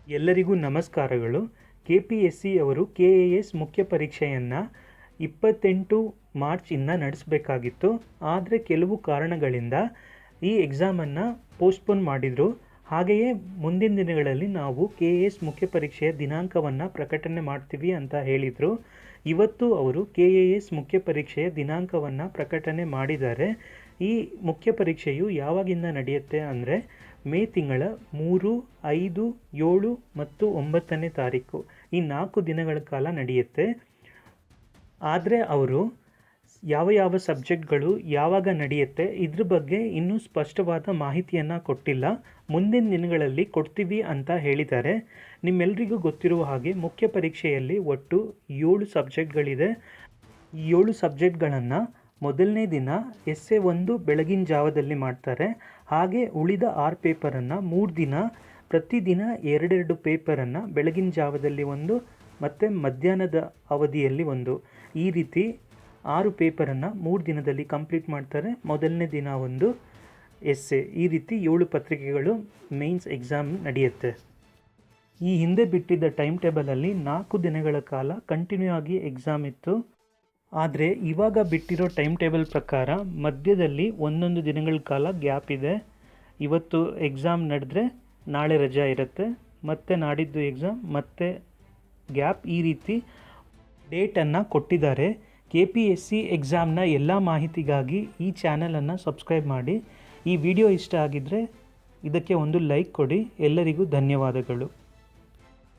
ಎಲ್ಲರಿಗೂ ನಮಸ್ಕಾರಗಳು. KPSC ಅವರು KAS ಮುಖ್ಯ ಪರೀಕ್ಷೆಯನ್ನು 28 ಮಾರ್ಚಿಂದ ನಡೆಸಬೇಕಾಗಿತ್ತು. ಆದರೆ ಕೆಲವು ಕಾರಣಗಳಿಂದ ಈ ಎಕ್ಸಾಮನ್ನು ಪೋಸ್ಟ್ಪೋನ್ ಮಾಡಿದರು. ಹಾಗೆಯೇ ಮುಂದಿನ ದಿನಗಳಲ್ಲಿ ನಾವು KAS ಮುಖ್ಯ ಪರೀಕ್ಷೆಯ ದಿನಾಂಕವನ್ನು ಪ್ರಕಟಣೆ ಮಾಡ್ತೀವಿ ಅಂತ ಹೇಳಿದರು. ಇವತ್ತು ಅವರು KAS ಮುಖ್ಯ ಪರೀಕ್ಷೆಯ ದಿನಾಂಕವನ್ನು ಪ್ರಕಟಣೆ ಮಾಡಿದ್ದಾರೆ. ಈ ಮುಖ್ಯ ಪರೀಕ್ಷೆಯು ಯಾವಾಗಿಂದ ನಡೆಯುತ್ತೆ ಅಂದರೆ ಮೇ ತಿಂಗಳ 3, 5, 7 ಮತ್ತು 9ನೇ ತಾರೀಕು ಈ 4 ದಿನಗಳ ಕಾಲ ನಡೆಯುತ್ತೆ. ಆದರೆ ಅವರು ಯಾವ ಸಬ್ಜೆಕ್ಟ್ಗಳು ಯಾವಾಗ ನಡೆಯುತ್ತೆ ಇದ್ರ ಬಗ್ಗೆ ಇನ್ನೂ ಸ್ಪಷ್ಟವಾದ ಮಾಹಿತಿಯನ್ನು ಕೊಟ್ಟಿಲ್ಲ. ಮುಂದಿನ ದಿನಗಳಲ್ಲಿ ಕೊಡ್ತೀವಿ ಅಂತ ಹೇಳಿದ್ದಾರೆ. ನಿಮ್ಮೆಲ್ಲರಿಗೂ ಗೊತ್ತಿರುವ ಹಾಗೆ ಮುಖ್ಯ ಪರೀಕ್ಷೆಯಲ್ಲಿ ಒಟ್ಟು 7 ಸಬ್ಜೆಕ್ಟ್ಗಳಿದೆ. ಈ 7 ಸಬ್ಜೆಕ್ಟ್ಗಳನ್ನು ಮೊದಲನೇ ದಿನ ಎಸ್ಸೆ 1 ಬೆಳಗಿನ ಜಾವದಲ್ಲಿ ಮಾಡ್ತಾರೆ. ಹಾಗೆ ಉಳಿದ 6 ಪೇಪರನ್ನು 3 ದಿನ ಪ್ರತಿದಿನ 2 ಪೇಪರನ್ನು ಬೆಳಗಿನ ಜಾವದಲ್ಲಿ 1 ಮತ್ತು ಮಧ್ಯಾಹ್ನದ ಅವಧಿಯಲ್ಲಿ 1 ಈ ರೀತಿ 6 ಪೇಪರನ್ನು 3 ದಿನದಲ್ಲಿ ಕಂಪ್ಲೀಟ್ ಮಾಡ್ತಾರೆ. ಮೊದಲನೇ ದಿನ 1 ಎಸ್ಸೆ, ಈ ರೀತಿ 7 ಪತ್ರಿಕೆಗಳು ಮೇನ್ಸ್ ಎಕ್ಸಾಮ್ ನಡೆಯುತ್ತೆ. ಈ ಹಿಂದೆ ಬಿಟ್ಟಿದ್ದ ಟೈಮ್ ಟೇಬಲಲ್ಲಿ 4 ದಿನಗಳ ಕಾಲ ಕಂಟಿನ್ಯೂ ಆಗಿ ಎಕ್ಸಾಮ್ ಇತ್ತು. ಆದರೆ ಇವಾಗ ಬಿಟ್ಟಿರೋ ಟೈಮ್ ಟೇಬಲ್ ಪ್ರಕಾರ ಮಧ್ಯದಲ್ಲಿ 1 ದಿನಗಳ ಕಾಲ ಗ್ಯಾಪ್ ಇದೆ. ಇವತ್ತು ಎಕ್ಸಾಮ್ ನಡೆದ್ರೆ ನಾಳೆ ರಜಾ ಇರುತ್ತೆ, ಮತ್ತು ನಾಡಿದ್ದು ಎಕ್ಸಾಮ್, ಮತ್ತು ಗ್ಯಾಪ್, ಈ ರೀತಿ ಡೇಟನ್ನು ಕೊಟ್ಟಿದ್ದಾರೆ. KPSC ಎಕ್ಸಾಮ್ನ ಎಲ್ಲ ಮಾಹಿತಿಗಾಗಿ ಈ ಚಾನಲನ್ನು ಸಬ್ಸ್ಕ್ರೈಬ್ ಮಾಡಿ. ಈ ವಿಡಿಯೋ ಇಷ್ಟ ಆಗಿದ್ದರೆ ಇದಕ್ಕೆ ಒಂದು ಲೈಕ್ ಕೊಡಿ. ಎಲ್ಲರಿಗೂ ಧನ್ಯವಾದಗಳು.